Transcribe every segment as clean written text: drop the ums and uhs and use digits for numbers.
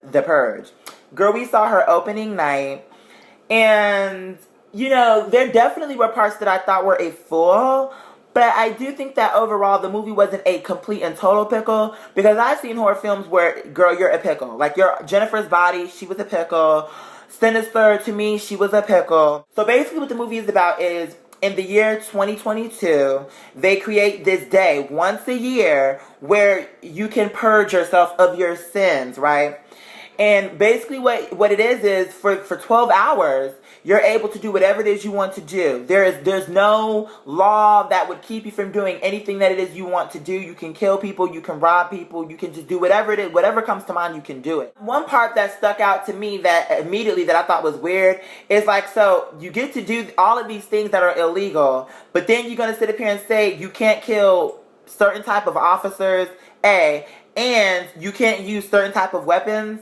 The Purge. Girl, we saw her opening night, and there definitely were parts that I thought were a fool, but I do think that overall the movie wasn't a complete and total pickle, because I've seen horror films where, girl, you're a pickle. Like, Jennifer's Body, she was a pickle. Sinister, to me, she was a pickle. So basically what the movie is about is, in the year 2022, they create this day once a year where you can purge yourself of your sins, right? And basically what it is for 12 hours, you're able to do whatever it is you want to do. There's no law that would keep you from doing anything that it is you want to do. You can kill people, you can rob people, you can just do whatever it is, whatever comes to mind, you can do it. One part that stuck out to me that immediately that I thought was weird is like, so you get to do all of these things that are illegal, but then you're going to sit up here and say you can't kill certain type of officers, and you can't use certain type of weapons.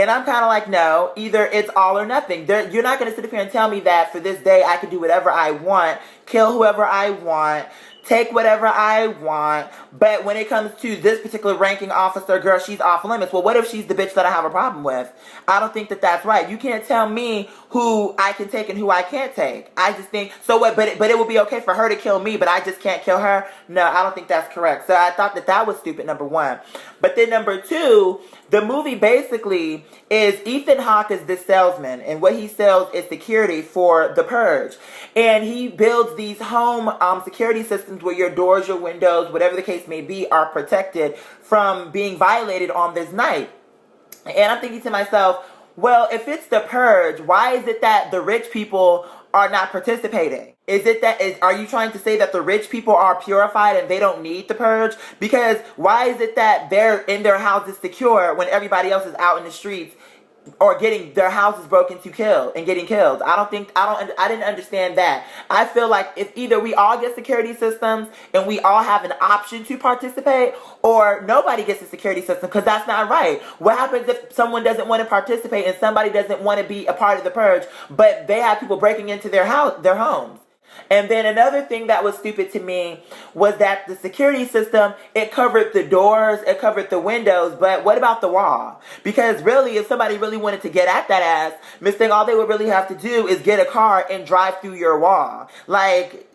And I'm kind of like, no, either it's all or nothing. You're not going to sit up here and tell me that for this day I can do whatever I want, kill whoever I want, take whatever I want, but when it comes to this particular ranking officer, girl, she's off limits. Well, what if she's the bitch that I have a problem with? I don't think that that's right. You can't tell me who I can take and who I can't take. I just think, so what, but it would be okay for her to kill me, but I just can't kill her? No, I don't think that's correct. So I thought that was stupid, number one. But then number two, the movie basically is Ethan Hawke is this salesman, and what he sells is security for the Purge. And he builds these home security systems where your doors, your windows, whatever the case may be, are protected from being violated on this night. And I'm thinking to myself, well, if it's the Purge, why is it that the rich people are not participating? Are you trying to say that the rich people are purified and they don't need the Purge? Because why is it that they're in their houses secure when everybody else is out in the streets or getting their houses broken to kill and getting killed? I didn't understand that. I feel like if either we all get security systems and we all have an option to participate, or nobody gets a security system, because that's not right. What happens if someone doesn't want to participate and somebody doesn't want to be a part of the Purge, but they have people breaking into their homes? And then another thing that was stupid to me was that the security system, it covered the doors, it covered the windows, but what about the wall? Because really, if somebody really wanted to get at that ass, Miss Thing, all they would really have to do is get a car and drive through your wall. Like,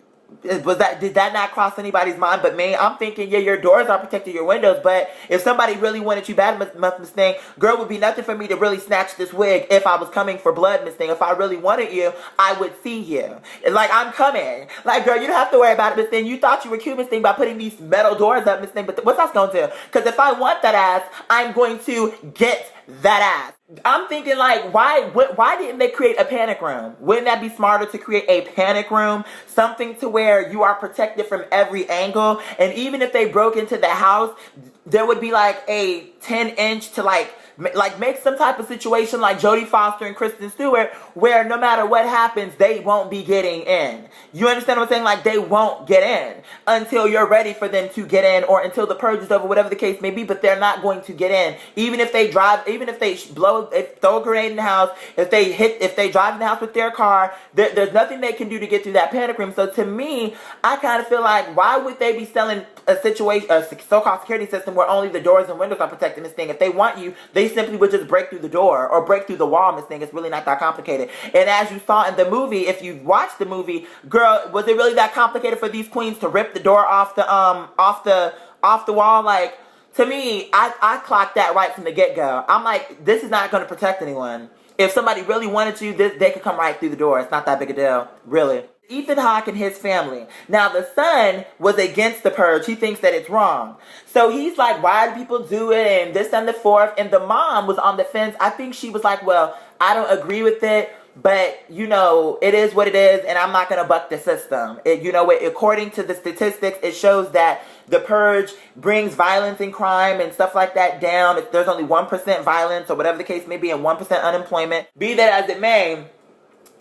did that not cross anybody's mind but me? I'm thinking, yeah, your doors are protected, your windows, but if somebody really wanted you bad, Miss Thing, girl, would be nothing for me to really snatch this wig if I was coming for blood, Miss Thing. If I really wanted you, I would see you. Like, I'm coming. Like, girl, you don't have to worry about it, Miss Thing. You thought you were cute, Miss Thing, by putting these metal doors up, Miss Thing, but what's that going to do? Because if I want that ass, I'm going to get that ass. I'm thinking, like, why didn't they create a panic room? Wouldn't that be smarter to create a panic room? Something to where you are protected from every angle, and even if they broke into the house, there would be like a 10-inch to like make some type of situation like Jodie Foster and Kristen Stewart, where no matter what happens, they won't be getting in. You understand what I'm saying? Like, they won't get in until you're ready for them to get in, or until the Purge is over, whatever the case may be, but they're not going to get in. Even if they throw a grenade in the house, if they drive in the house with their car, there's nothing they can do to get through that panic room. So to me, I kind of feel like, why would they be selling a so-called security system where only the doors and windows are protecting this thing? If they want you, they simply would just break through the door or break through the wall, Miss Thing. It's really not that complicated. And as you saw in the movie, if you watched the movie, girl, was it really that complicated for these queens to rip the door off the wall? Like, to me, I clocked that right from the get-go. I'm like, this is not going to protect anyone. If somebody really wanted to, they could come right through the door. It's not that big a deal, really. Ethan Hawke and his family. Now, the son was against the Purge. He thinks that it's wrong. So he's like, why do people do it? And this and the fourth. And the mom was on the fence. I think she was like, well, I don't agree with it, but, it is what it is, and I'm not going to buck the system. According to the statistics, it shows that the Purge brings violence and crime and stuff like that down. If there's only 1% violence or whatever the case may be, and 1% unemployment, be that as it may,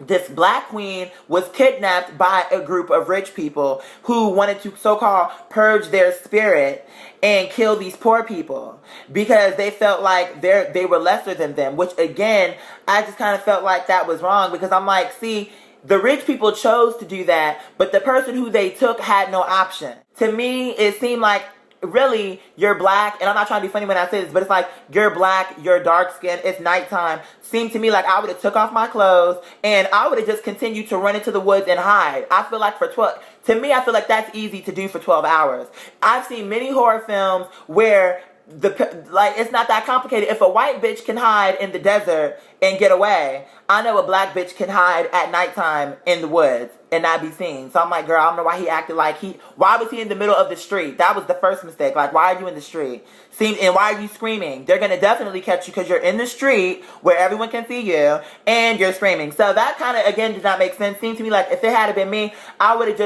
this black queen was kidnapped by a group of rich people who wanted to so-called purge their spirit and kill these poor people because they felt like they were lesser than them, which again, I just kind of felt like that was wrong, because I'm like, see, the rich people chose to do that, but the person who they took had no option. To me, it seemed like really, you're black, and I'm not trying to be funny when I say this, but it's like, you're black, you're dark skinned, it's nighttime. Seemed to me like I would have took off my clothes, and I would have just continued to run into the woods and hide. I feel like to me, I feel like that's easy to do for 12 hours. I've seen many horror films where it's not that complicated. If a white bitch can hide in the desert and get away, I know a black bitch can hide at nighttime in the woods and not be seen. So I'm like, girl, I don't know why he acted like why was he in the middle of the street? That was the first mistake. Like, why are you in the street? And why are you screaming? They're gonna definitely catch you because you're in the street where everyone can see you and you're screaming. So that kind of, again, did not make sense. Seemed to me like if it had been me, I would have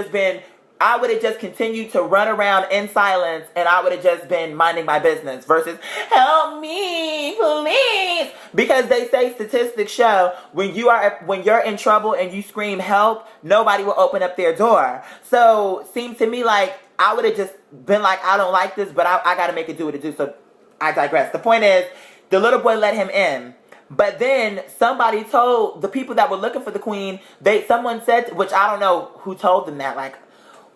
just continued to run around in silence, and I would have just been minding my business versus, help me, please. Because they say statistics show when you're in trouble and you scream help, nobody will open up their door. So seems to me like I would have just been like, I don't like this, but I got to make it do what it do. So I digress. The point is, the little boy let him in. But then somebody told the people that were looking for the queen, someone said, which I don't know who told them that, like,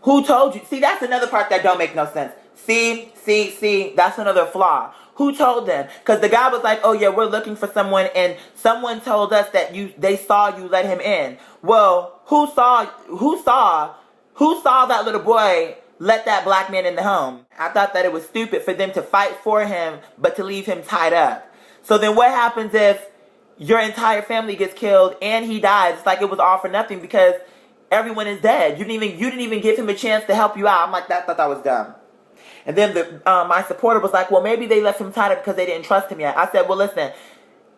who told you? See, that's another part that don't make no sense. See, that's another flaw. Who told them? Because the guy was like, oh yeah, we're looking for someone, and someone told us that they saw you let him in. Well, who saw that little boy let that black man in the home? I thought that it was stupid for them to fight for him, but to leave him tied up. So then what happens if your entire family gets killed and he dies? It's like it was all for nothing because everyone is dead. You didn't even give him a chance to help you out. I'm like, I thought that was dumb. And then my supporter was like, well, maybe they left him tied up because they didn't trust him yet. I said, well, listen,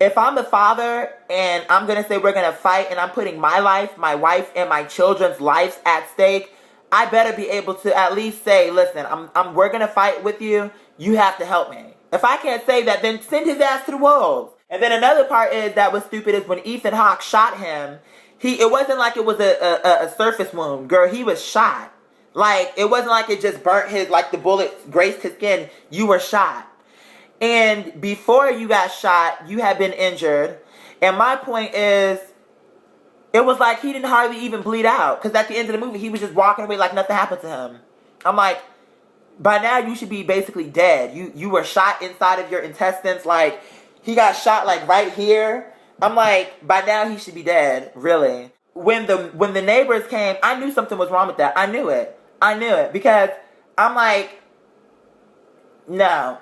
if I'm the father and I'm going to say we're going to fight and I'm putting my life, my wife, and my children's lives at stake, I better be able to at least say, listen, we're going to fight with you. You have to help me. If I can't say that, then send his ass to the wolves. And then another part that was stupid is when Ethan Hawke shot him, it wasn't like it was a surface wound. Girl, he was shot. Like, it wasn't like it just burnt like the bullet grazed his skin. You were shot. And before you got shot, you had been injured. And my point is, it was like he didn't hardly even bleed out. Because at the end of the movie, he was just walking away like nothing happened to him. I'm like, by now you should be basically dead. You were shot inside of your intestines. Like, he got shot like right here. I'm like, by now he should be dead, really. When the neighbors came, I knew something was wrong with that. I knew it. Because I'm like, no.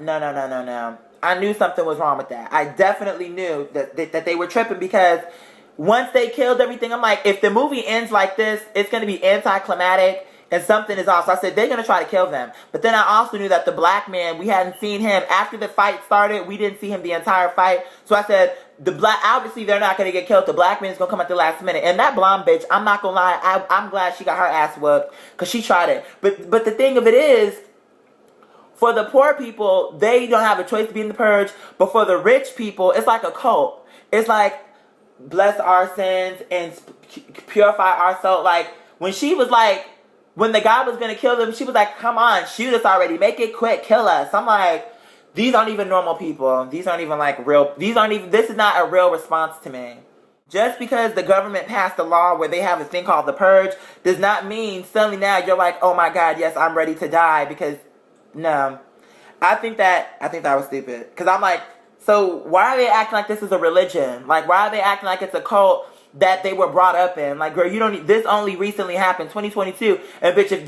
I knew something was wrong with that. I definitely knew that they were tripping because once they killed everything, I'm like, if the movie ends like this, it's going to be anticlimactic and something is off. So I said, they're going to try to kill them. But then I also knew that the black man, we hadn't seen him after the fight started. We didn't see him the entire fight. So I said, obviously they're not going to get killed. The black man's going to come at the last minute. And that blonde bitch, I'm not going to lie, I'm glad she got her ass whooped because she tried it. But the thing of it is, for the poor people, they don't have a choice to be in the purge. But for the rich people, it's like a cult. It's like, bless our sins and purify our soul. Like, when she was like, when the guy was going to kill them, she was like, come on, shoot us already. Make it quick. Kill us. I'm like, these aren't even normal people. These aren't even like real. This is not a real response to me. Just because the government passed a law where they have a thing called the Purge does not mean suddenly now you're like, oh my God, yes, I'm ready to die. Because, no. I think that was stupid. Because I'm like, so why are they acting like this is a religion? Like, why are they acting like it's a cult that they were brought up in? Like, girl, this only recently happened, 2022. And bitch, if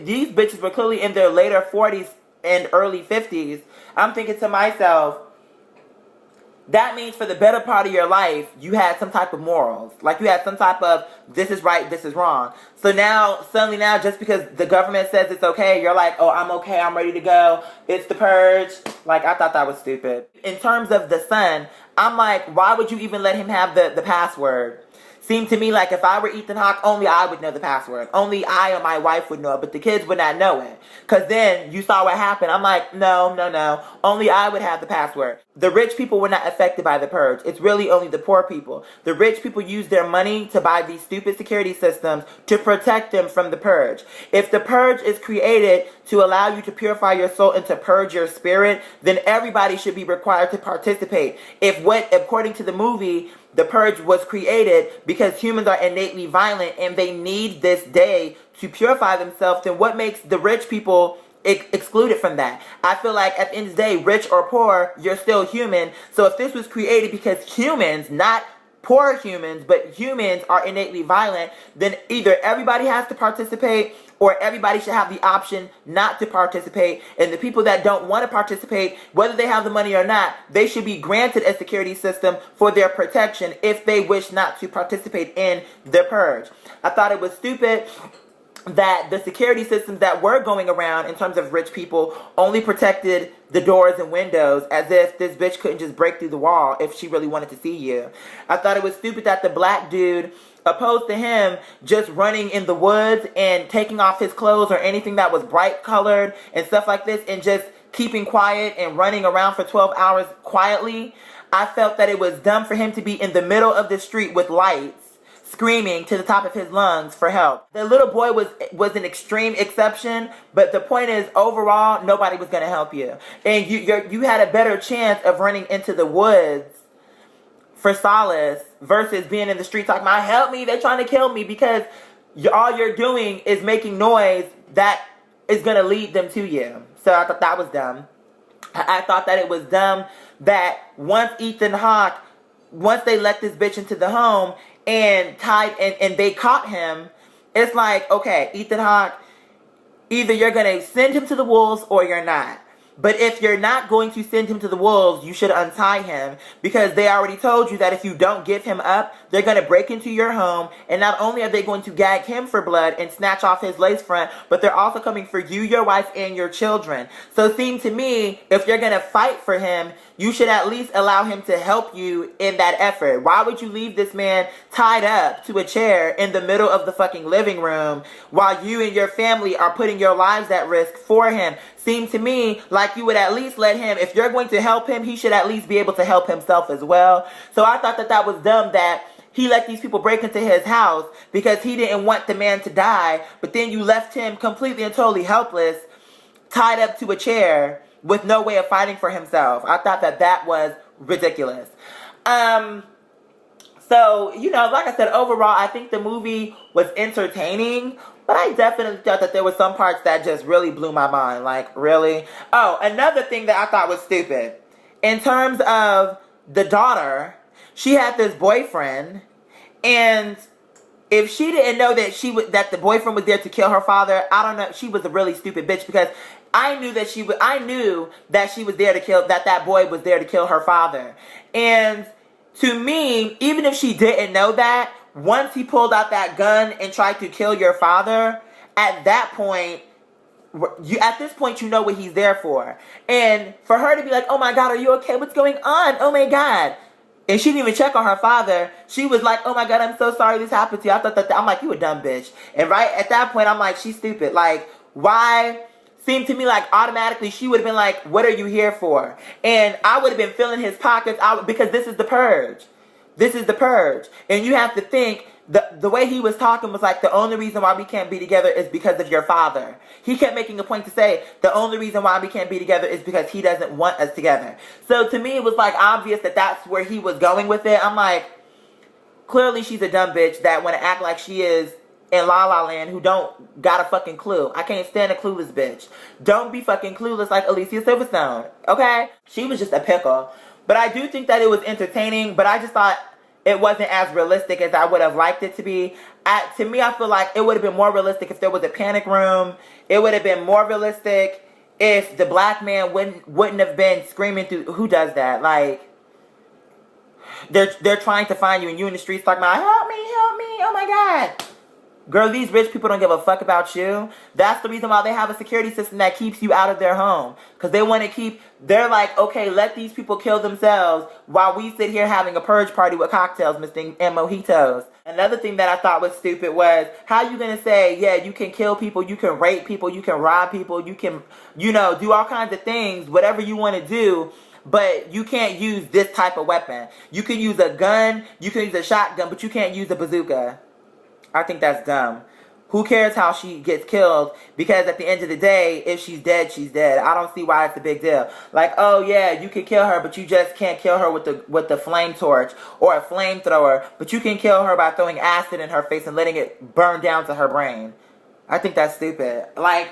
these bitches were clearly in their later 40s and early 50s, I'm thinking to myself, that means for the better part of your life, you had some type of morals. Like, you had some type of, this is right, this is wrong. So now, suddenly now, just because the government says it's okay, you're like, oh, I'm okay, I'm ready to go. It's the purge. Like, I thought that was stupid. In terms of the son, I'm like, why would you even let him have the password? Seemed to me like if I were Ethan Hawke, only I would know the password. Only I or my wife would know it, but the kids would not know it. Because then you saw what happened. I'm like, no. Only I would have the password. The rich people were not affected by the purge. It's really only the poor people. The rich people use their money to buy these stupid security systems to protect them from the purge. If the purge is created to allow you to purify your soul and to purge your spirit, then everybody should be required to participate. According to the movie, the purge was created because humans are innately violent and they need this day to purify themselves, then what makes the rich people excluded from that. I feel like at the end of the day, rich or poor, you're still human. So if this was created because humans, not poor humans, but humans are innately violent, then either everybody has to participate or everybody should have the option not to participate. And the people that don't want to participate, whether they have the money or not, they should be granted a security system for their protection if they wish not to participate in the purge. I thought it was stupid that the security systems that were going around in terms of rich people only protected the doors and windows, as if this bitch couldn't just break through the wall if she really wanted to see you. I thought it was stupid that the black dude, opposed to him just running in the woods and taking off his clothes or anything that was bright colored and stuff like this and just keeping quiet and running around for 12 hours quietly, I felt that it was dumb for him to be in the middle of the street with lights screaming to the top of his lungs for help. The little boy was an extreme exception, but the point is, overall, nobody was going to help you. And you had a better chance of running into the woods for solace versus being in the street talking about, help me, they're trying to kill me, because all you're doing is making noise that is going to lead them to you. So I thought that was dumb. I thought that it was dumb that once they let this bitch into the home and tied and they caught him, it's like, okay, Ethan Hawke, either you're going to send him to the wolves or you're not. But if you're not going to send him to the wolves, you should untie him, because they already told you that if you don't give him up, they're going to break into your home, and not only are they going to gag him for blood and snatch off his lace front, but they're also coming for you, your wife, and your children. So it seemed to me, if you're going to fight for him, you should at least allow him to help you in that effort. Why would you leave this man tied up to a chair in the middle of the fucking living room while you and your family are putting your lives at risk for him? Seemed to me like you would at least let him, if you're going to help him, he should at least be able to help himself as well. So I thought that was dumb that he let these people break into his house because he didn't want the man to die, but then you left him completely and totally helpless, tied up to a chair with no way of fighting for himself. I thought that was ridiculous. So, like I said, overall, I think the movie was entertaining, but I definitely thought that there were some parts that just really blew my mind. Like, really? Oh, another thing that I thought was stupid. In terms of the daughter, she had this boyfriend, and if she didn't know that the boyfriend was there to kill her father, I don't know, she was a really stupid bitch, because I knew that she was there to kill, that boy was there to kill her father. And to me, even if she didn't know that, once he pulled out that gun and tried to kill your father, at that point, at this point, you know what he's there for. And for her to be like, oh my God, are you okay? What's going on? Oh my God. And she didn't even check on her father. She was like, oh my God, I'm so sorry this happened to you. I thought I'm like, you a dumb bitch. And right at that point, I'm like, she's stupid. Like, why? Seemed to me like automatically she would have been like, what are you here for? And I would have been filling his pockets out, because this is the purge. This is the purge. And you have to think, the way he was talking was like, the only reason why we can't be together is because of your father. He kept making a point to say, the only reason why we can't be together is because he doesn't want us together. So to me, it was like obvious that that's where he was going with it. I'm like, clearly she's a dumb bitch that want to act like she is in La La Land, who don't got a fucking clue. I can't stand a clueless bitch. Don't be fucking clueless like Alicia Silverstone, okay? She was just a pickle. But I do think that it was entertaining, but I just thought it wasn't as realistic as I would have liked it to be. To me, I feel like it would have been more realistic if there was a panic room. It would have been more realistic if the black man wouldn't have been screaming through. Who does that? Like, they're trying to find you, and you in the streets talking about, help me, oh my God. Girl, these rich people don't give a fuck about you. That's the reason why they have a security system that keeps you out of their home. Because they want to they're like, okay, let these people kill themselves while we sit here having a purge party with cocktails, and mojitos. Another thing that I thought was stupid was, how you going to say, yeah, you can kill people, you can rape people, you can rob people, you can, do all kinds of things, whatever you want to do, but you can't use this type of weapon. You can use a gun, you can use a shotgun, but you can't use a bazooka. I think that's dumb. Who cares how she gets killed? Because at the end of the day, if she's dead, she's dead. I don't see why it's a big deal. Like, oh yeah, you can kill her, but you just can't kill her with the flame torch or a flamethrower. But you can kill her by throwing acid in her face and letting it burn down to her brain. I think that's stupid. Like,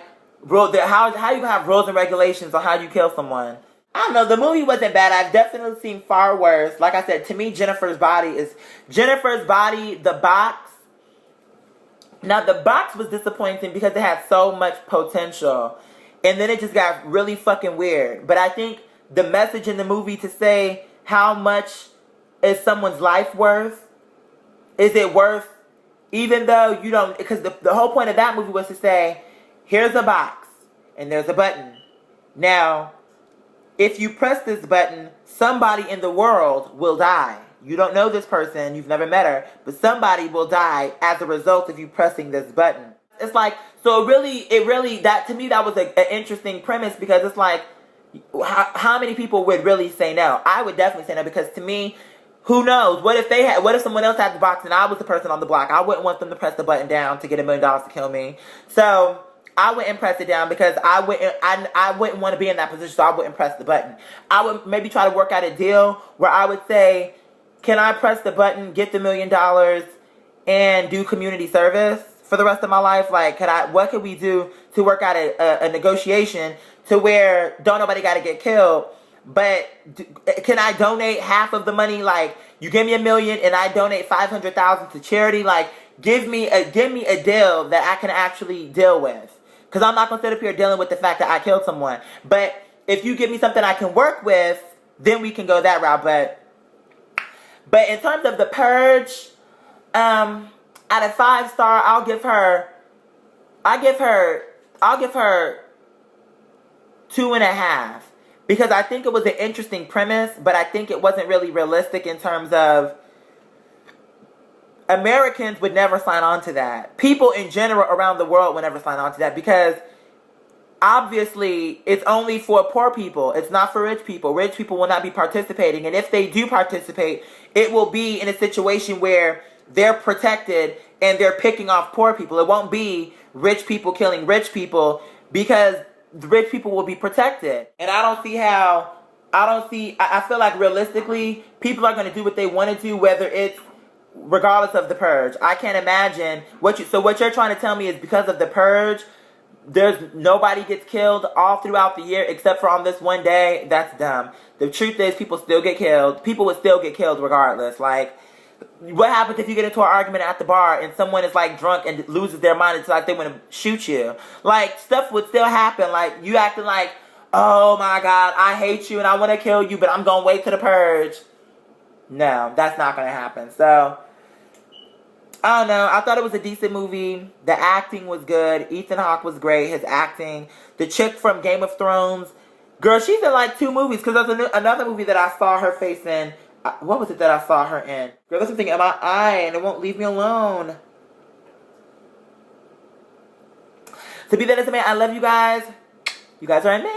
how you have rules and regulations on how you kill someone. I don't know. The movie wasn't bad. I've definitely seen far worse. Like I said, to me, Jennifer's Body. The box. Now the box was disappointing because it had so much potential, and then it just got really fucking weird. But I think the message in the movie to say how much is someone's life worth? Is it worth, even though you don't? Because the whole point of that movie was to say, here's a box and there's a button. Now, if you press this button, somebody in the world will die. You don't know this person, you've never met her, but somebody will die as a result of you pressing this button. It's like, so it really, that to me, that was an interesting premise, because it's like, how many people would really say no? I would definitely say no, because to me, who knows? What if someone else had the box and I was the person on the block? I wouldn't want them to press the button down to get $1 million to kill me. So I wouldn't press it down, because I wouldn't want to be in that position, so I wouldn't press the button. I would maybe try to work out a deal where I would say, can I press the button, get the $1 million, and do community service for the rest of my life? Like, what could we do to work out a negotiation to where don't nobody got to get killed, but can I donate half of the money? Like, you give me $1 million and I donate $500,000 to charity. Like, give me a deal that I can actually deal with. Because I'm not going to sit up here dealing with the fact that I killed someone. But if you give me something I can work with, then we can go that route. But in terms of the Purge, out of 5-star, I'll give her 2.5. Because I think it was an interesting premise, but I think it wasn't really realistic in terms of Americans would never sign on to that. People in general around the world would never sign on to that, because obviously it's only for poor people. It's not for rich people. Rich people will not be participating. And if they do participate, it will be in a situation where they're protected and they're picking off poor people. It won't be rich people killing rich people, because the rich people will be protected. And I feel like realistically, people are going to do what they want to do, whether it's regardless of the Purge. I can't imagine what you're trying to tell me is because of the Purge, nobody gets killed all throughout the year except for on this one day. That's dumb. The truth is, people still get killed. People would still get killed regardless. Like, what happens if you get into an argument at the bar and someone is like drunk and loses their mind? It's like they want to shoot you. Like, stuff would still happen. Like, you acting like, oh my God, I hate you and I want to kill you, but I'm going to wait till the Purge. No, that's not going to happen. So, I don't know. I thought it was a decent movie. The acting was good. Ethan Hawke was great. His acting. The chick from Game of Thrones. Girl, she's in like 2 movies. Because there's another movie that I saw her face in. What was it that I saw her in? Girl, there's something in my eye and it won't leave me alone. To be that as a man, I love you guys. You guys are amazing.